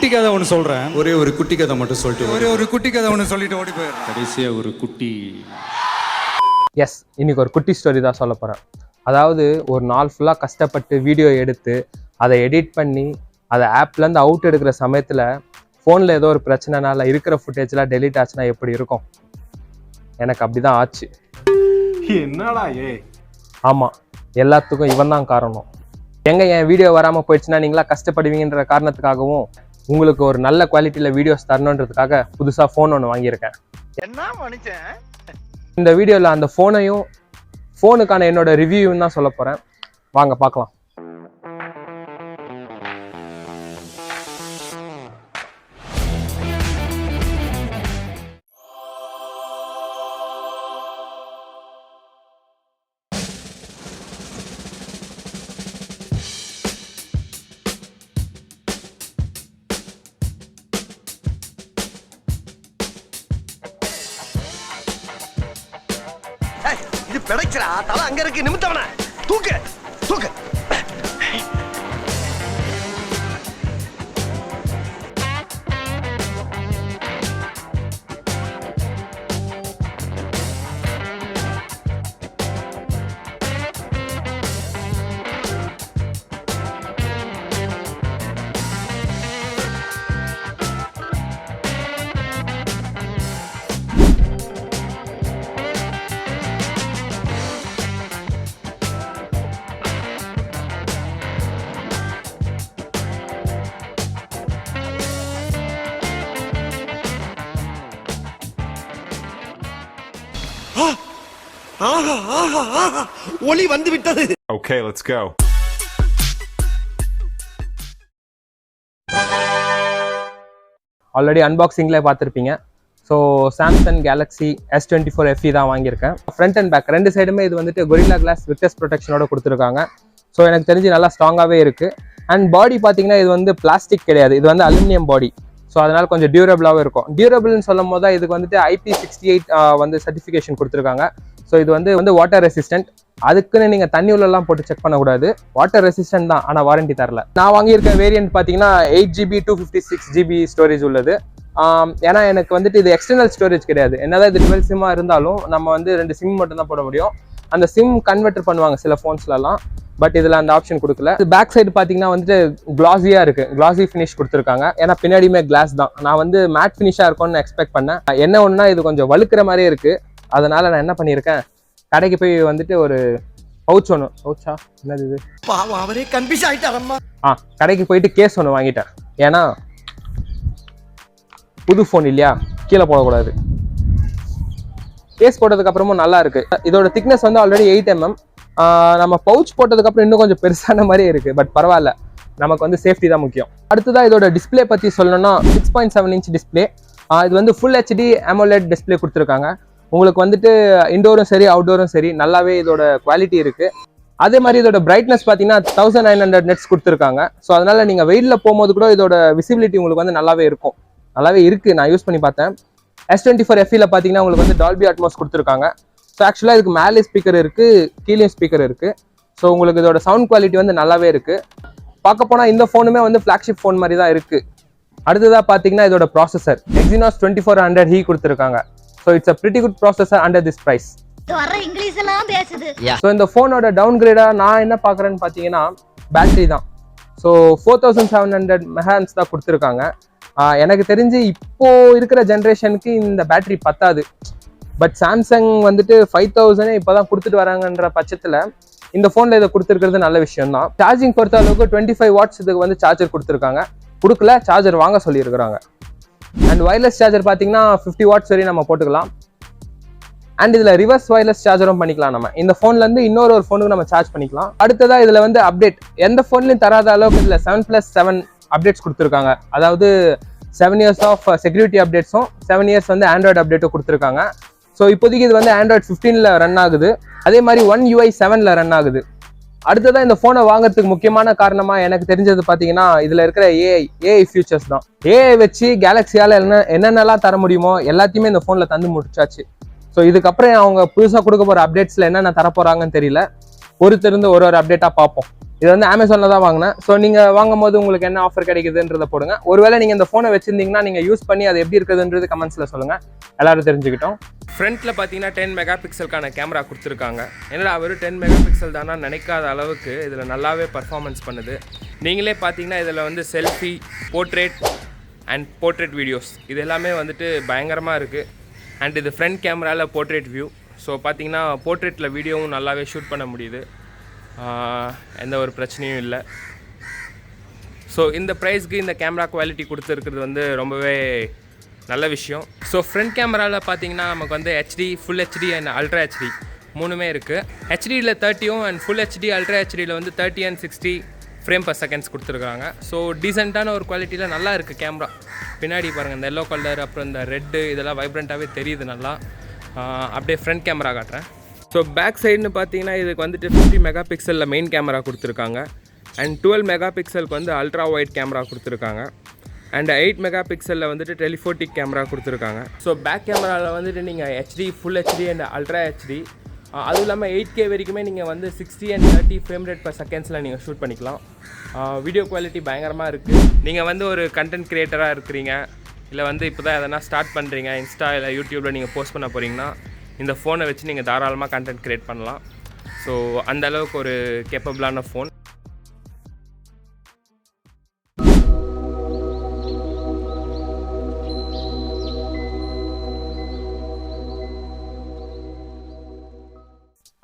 குட்டி கதை ஒன்று சொல்கிறேன். ஒரே ஒரு குட்டி கதை மட்டும் சொல்லிட்டு ஒரு குட்டி கதை ஒன்று சொல்லிட்டு ஓடி போயிடுறேன். கடைசியாக ஒரு குட்டி. எஸ், இன்னைக்கு ஒரு குட்டி ஸ்டோரி தான் சொல்ல போகிறேன். அதாவது ஒரு நாள் ஃபுல்லாக கஷ்டப்பட்டு வீடியோ எடுத்து அதை எடிட் பண்ணி அதை ஆப்லேருந்து அவுட் எடுக்கிற சமயத்தில் ஃபோனில் ஏதோ ஒரு பிரச்சனைனால இருக்கிற ஃபுட்டேஜ்லாம் டெலீட் ஆச்சுன்னா எப்படி இருக்கும்? எனக்கு அப்படி தான் ஆச்சு. என்னடா ஆமாம், எல்லாத்துக்கும் இவன் தான் காரணம். என் வீடியோ வராமல் போயிடுச்சுன்னா நீங்களா கஷ்டப்படுவீங்கன்ற காரணத்துக்காகவும் உங்களுக்கு ஒரு நல்ல குவாலிட்டியில் வீடியோஸ் தரணுன்றதுக்காக புதுசாக ஃபோன் ஒன்று வாங்கியிருக்கேன். என்ன மனுஷன்? இந்த வீடியோவில் அந்த ஃபோனுக்கான என்னோட ரிவ்யூன்னு தான் சொல்ல போகிறேன். வாங்க பார்க்கலாம். இது பிடைக்கிறா, தலை அங்க இருக்கு, நிமித்தவன தூக்கு தூக்கு. ஒளி வந்து விட்டது. Okay, let's go. ஆல்ரெடி அன்பாக்சிங்ல பார்த்துருப்பீங்க. So Samsung Galaxy S24 FE தான் வாங்கியிருக்கேன். ஃப்ரண்ட் அண்ட் பேக் ரெண்டு சைடுமே இது வந்துட்டு கொரில்லா கிளாஸ் விக்டஸ் ப்ரொடெக்ஷனோட கொடுத்துருக்காங்க. ஸோ எனக்கு தெரிஞ்சு நல்லா ஸ்ட்ராங்காகவே இருக்குது. அண்ட் பாடி பார்த்தீங்கன்னா இது வந்து பிளாஸ்டிக் கிடையாது, இது வந்து அலுமினியம் பாடி. ஸோ அதனால் கொஞ்சம் டியூரபிளாகவும் இருக்கும். டியூரபிள்னு சொல்லும் போது தான் இதுக்கு வந்துட்டு IP68 வந்து சர்டிஃபிகேஷன் கொடுத்துருக்காங்க. ஸோ இது வந்து வாட்டர் ரெசிஸ்டன்ட். அதுக்குன்னு நீங்கள் தண்ணி உள்ளெல்லாம் போட்டு செக் பண்ணக்கூடாது. வாட்டர் ரெசிஸ்டன்ட் தான், ஆனால் வாரண்டி தரல. நான் வாங்கியிருக்க வேரியன்ட் பார்த்தீங்கன்னா 8GB 256GB ஸ்டோரேஜ் உள்ளது. ஏன்னா எனக்கு வந்துட்டு இது எக்ஸ்டர்னல் ஸ்டோரேஜ் கிடையாது. என்னதான் இது 12 சிம்மா இருந்தாலும் நம்ம வந்து 2 சிம் மட்டும் தான் போட முடியும். அந்த சிம் கன்வெர்ட்டர் பண்ணுவாங்க சில ஃபோன்ஸ்லாம், பட் இதில் அந்த ஆப்ஷன் கொடுக்கல. பேக் சைடு பார்த்தீங்கன்னா வந்துட்டு கிளாஸியாக இருக்குது, கிளாஸி ஃபினிஷ் கொடுத்துருக்காங்க. ஏன்னா பின்னாடியுமே கிளாஸ் தான். நான் வந்து மேட் ஃபினிஷாக இருக்கும்னு எக்ஸ்பெக்ட் பண்ணேன். என்ன ஒன்றுனா இது கொஞ்சம் வழுக்கிற மாதிரியே இருக்குது. அதனால் நான் என்ன பண்ணியிருக்கேன், கடைக்கு போய் வந்துட்டு ஒரு பவுச்சா என்னது இது, அவரே கன்ஃபியூஸ் ஆகிட்டாரம்மா. கடைக்கு போயிட்டு கேஸ் ஒன்று வாங்கிட்டேன். ஏன்னா புது ஃபோன் இல்லையா, கீழே போடக்கூடாது. கேஸ் போட்டதுக்கு அப்புறமும் நல்லா இருக்கு. இதோட திக்னஸ் வந்து ஆல்ரெடி 8mm. நம்ம பவுச் போட்டதுக்கு அப்புறம் இன்னும் கொஞ்சம் பெருசான மாதிரியே இருக்கு, பட் பரவாயில்ல, நமக்கு வந்து சேஃப்டி தான் முக்கியம். அடுத்ததான் இதோட டிஸ்பிளே பத்தி சொல்லணும்னா 6.7 இன்ச் டிஸ்பிளே. இது வந்து ஃபுல் HD AMOLED டிஸ்பிளே கொடுத்துருக்காங்க. உங்களுக்கு வந்துட்டு இன்டோரும் சரி அவுட்டோரும் சரி நல்லாவே இதோட குவாலிட்டி இருக்கு. அதே மாதிரி இதோட பிரைட்னஸ் பார்த்தீங்கன்னா 1900 நெட்ஸ் கொடுத்துருக்காங்க. ஸோ அதனால நீங்கள் வெயிலில் போகும்போது கூட இதோட விசிபிலிட்டி உங்களுக்கு வந்து நல்லாவே இருக்கும். நல்லாவே இருக்கு, நான் யூஸ் பண்ணி பார்த்தேன். S24 FEல பார்த்தீங்கன்னா உங்களுக்கு வந்து டால்பி அட்மாஸ் கொடுத்துருக்காங்க. ஸோ ஆக்சுவலாக இதுக்கு மேலே ஸ்பீக்கர் இருக்கு, கீழே ஸ்பீக்கர் இருக்கு. ஸோ உங்களுக்கு இதோட சவுண்ட் குவாலிட்டி வந்து நல்லாவே இருக்கு. பார்க்க போனால் இந்த ஃபோனுமே வந்து ஃபிளாக்ஷிப் ஃபோன் மாதிரி தான் இருக்கு. அடுத்ததாக பார்த்தீங்கன்னா இதோட ப்ராசஸர் Exynos 2400E கொடுத்துருக்காங்க. So it's a pretty good processor under this price. So இந்த ஃபோனோட டவுன் கிரேடாக நான் என்ன பார்க்குறேன்னு பார்த்தீங்கன்னா பேட்டரி தான். ஸோ 4700 mAh தான் கொடுத்துருக்காங்க. எனக்கு தெரிஞ்சு இப்போ இருக்கிற ஜென்ரேஷனுக்கு இந்த பேட்டரி பத்தாது. பட் சாம்சங் வந்துட்டு 5000 இப்போதான் கொடுத்துட்டு வராங்கன்ற பட்சத்தில் இந்த ஃபோனில் இதை கொடுத்துருக்கிறது நல்ல விஷயம் தான். சார்ஜிங் பொறுத்த அளவுக்கு 25 வாட்ஸ் இதுக்கு வந்து சார்ஜர் கொடுத்துருக்காங்க. கொடுக்கல, சார்ஜர் வாங்க சொல்லியிருக்கிறாங்க. அண்ட் வயர்லெஸ் சார்ஜர் பார்த்தீங்கன்னா 50 வாட்ஸ் வரையும் நம்ம போட்டுக்கலாம். அண்ட் இதில் ரிவர்ஸ் வயர்லெஸ் சார்ஜரும் பண்ணிக்கலாம். நம்ம இந்த ஃபோன்லேருந்து இன்னொரு ஃபோனுக்கு நம்ம சார்ஜ் பண்ணிக்கலாம். அடுத்ததாக இதில் வந்து அப்டேட் எந்த ஃபோன்லையும் தராத அளவுக்கு இதில் 7+7 அப்டேட்ஸ் கொடுத்துருக்காங்க. அதாவது 7 years ஆஃப் செக்யூரிட்டி அப்டேட்ஸும் 7 years வந்து ஆண்ட்ராய்டு அப்டேட்டும் கொடுத்துருக்காங்க. ஸோ இப்போதைக்கு இது வந்து ஆண்ட்ராய்டு 15ல் ரன் ஆகுது. அதே மாதிரி One UI 7ல் ரன் ஆகுது. அடுத்ததான் இந்த ஃபோனை வாங்குறதுக்கு முக்கியமான காரணமாக எனக்கு தெரிஞ்சது பார்த்தீங்கன்னா இதில் இருக்கிற ஏஐ ஃபியூச்சர்ஸ் தான். ஏஐ வச்சு கேலக்ஸியால் என்னென்னலாம் தர முடியுமோ எல்லாத்தையுமே இந்த ஃபோனில் தந்து முடிச்சாச்சு. ஸோ இதுக்கப்புறம் அவங்க புதுசாக கொடுக்க போகிற அப்டேட்ஸில் என்னென்ன தர போகிறாங்கன்னு தெரியல. பொறுத்திருந்து ஒரு அப்டேட்டாக பார்ப்போம். இது வந்து அமேசானில் தான் வாங்கினேன். ஸோ நீங்கள் வாங்கும் போது உங்களுக்கு என்ன ஆஃபர் கிடைக்குதுன்றதை போடுங்க. ஒருவேளை நீங்கள் இந்த ஃபோனை வச்சிருந்தீங்கன்னா நீங்கள் யூஸ் பண்ணி அது எப்படி இருக்குதுன்றது கமெண்ட்ஸில் சொல்லுங்கள், எல்லாரும் தெரிஞ்சுக்கிட்டோம். ஃப்ரண்ட்டில் பார்த்தீங்கன்னா 10 மெகா பிக்சலுக்கான கேமரா கொடுத்துருக்காங்க. என்னடா அவர் 10 மெகா பிக்சல் தானா நினைக்காத அளவுக்கு இதில் நல்லாவே பர்ஃபார்மன்ஸ் பண்ணுது. நீங்களே பார்த்தீங்கன்னா இதில் வந்து selfie, portrait and portrait videos இது எல்லாமே வந்துட்டு பயங்கரமாக இருக்குது. அண்ட் இது ஃப்ரண்ட் கேமராவில் போர்ட்ரேட் வியூ. ஸோ பார்த்தீங்கன்னா போர்ட்ரேட்டில் வீடியோவும் நல்லாவே ஷூட் பண்ண முடியுது, எந்த ஒரு பிரச்சனையும் இல்லை. ஸோ இந்த ப்ரைஸ்க்கு இந்த கேமரா குவாலிட்டி கொடுத்துருக்கிறது வந்து ரொம்பவே நல்ல விஷயம். ஸோ ஃப்ரண்ட் கேமராவில் பார்த்தீங்கன்னா நமக்கு வந்து HD, full HD and ultra HD மூணுமே இருக்குது. ஹெச்டியில் 30 அண்ட் ஃபுல் ஹெச்டி அல்ட்ரா ஹெச்டியில் வந்து 30 and 60 ஃப்ரேம் பர் செகண்ட்ஸ் கொடுத்துருக்காங்க. ஸோ டீசெண்டான ஒரு குவாலிட்டியில் நல்லா இருக்குது கேமரா. பின்னாடி பாருங்கள், இந்த எல்லோ கலர் அப்புறம் இந்த ரெட்டு இதெல்லாம் வைப்ரண்ட்டாகவே தெரியுது நல்லா. அப்படியே ஃப்ரண்ட் கேமரா காட்டுறேன். ஸோ பேக் சைடுன்னு பார்த்தீங்கன்னா இதுக்கு வந்துட்டு 50 மெகா பிக்சலில் மெயின் கேமரா கொடுத்துருக்காங்க. அண்ட் 12 மெகா பிக்சலுக்கு வந்து அல்ட்ரா வைட் கேமரா கொடுத்துருக்காங்க. அண்ட் 8 மெகா பிக்சலில் வந்துட்டு டெலிஃபோட்டிக் கேமரா கொடுத்துருக்காங்க. ஸோ பேக் கேமராவில் வந்துட்டு நீங்கள் HD, full HD and ultra HD, அதுவும் இல்லாமல் 8K வரைக்குமே நீங்கள் வந்து 60 and 30 ஃப்ரேம் ரேட் பர் செகண்ட்ஸில் நீங்கள் ஷூட் பண்ணிக்கலாம். வீடியோ குவாலிட்டி பயங்கரமாக இருக்குது. நீங்கள் வந்து ஒரு கண்டென்ட் க்ரியேட்டராக இருக்கிறீங்க, இல்லை வந்து இப்போ தான் எதனா ஸ்டார்ட் பண்ணுறீங்க, இன்ஸ்டா இல்லை யூடியூப்பில் நீங்கள் போஸ்ட் பண்ண போகிறீங்கன்னா இந்த ஃபோனை வச்சு நீங்கள் தாராளமாக கண்டென்ட் க்ரியேட் பண்ணலாம். ஸோ அந்த அளவுக்கு ஒரு கேப்பபிளான ஃபோன்.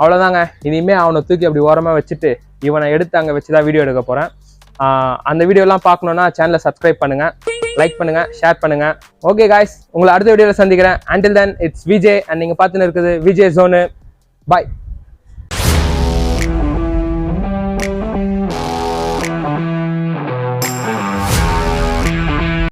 அவ்வளோதாங்க. இனிமேல் அவனை தூக்கி அப்படி ஓரமாக வச்சுட்டு இவனை எடுத்து அங்கே வச்சு தான் வீடியோ எடுக்க போகிறேன். அந்த வீடியோலாம் பார்க்கணுன்னா சேனலை சப்ஸ்கிரைப் பண்ணுங்கள், லைக் பண்ணுங்கள், ஷேர் பண்ணுங்கள். ஓகே காய்ஸ், உங்களை அடுத்த வீடியோவில் சந்திக்கிறேன். Until then it's Vijay and நீங்கள் பார்த்துன்னு இருக்குது விஜய் ஜோனு. பாய்.